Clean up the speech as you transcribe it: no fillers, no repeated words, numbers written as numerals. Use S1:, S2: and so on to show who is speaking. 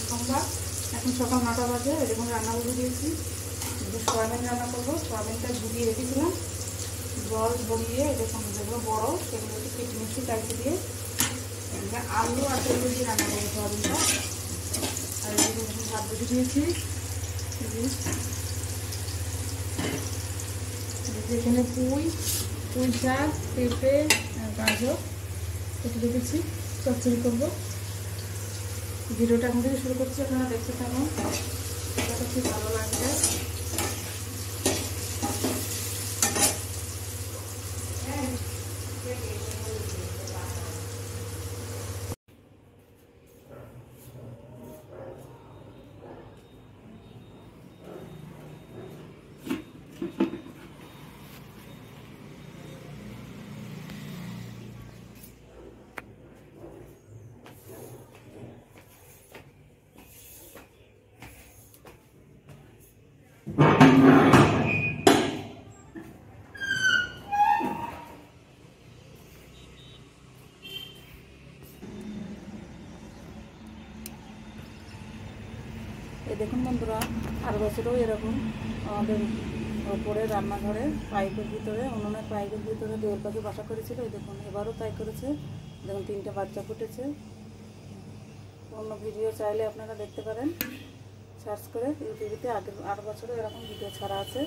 S1: সোমবার, এখন সকাল 9টা বাজে। এরকম রান্না বসে দিয়েছি, সয়াবিন রান্না করবো। সয়াবিনটা ধুবিয়ে রেখেছিলাম, জল ভরিয়ে এরকম যেগুলো বড় সেগুলো কেটে মিষ্টি চাইতে দিয়ে আলু আর তেল দিয়ে রান্না করবো সয়াবিনটা। আর এদিকে ভাত বসে দিয়েছি। এখানে পুঁই শাক, পেঁপে, গাজর কেটে রেখেছি, চচ্চড়ি করবো। ভিডিওটা এখন থেকে শুরু করছি, আপনারা দেখতে থাকুন, খুব ভালো লাগবে। এই দেখুন বন্ধুরা, আর বছরও এরকম আমাদের ওপরে রান্নাঘরে পাইপের ভিতরে, উনুনের পাইপের ভিতরে দোয়েল পাখি বাসা করেছিল। এই দেখুন এবারও তাই করেছে। দেখুন 3টে বাচ্চা ফুটেছে। অন্য ভিডিও চাইলে আপনারা দেখতে পারেন, সার্চ করে ইউটিউবেতে। আগের 8 বছরও এরকম ভিডিও ছাড়া আছে।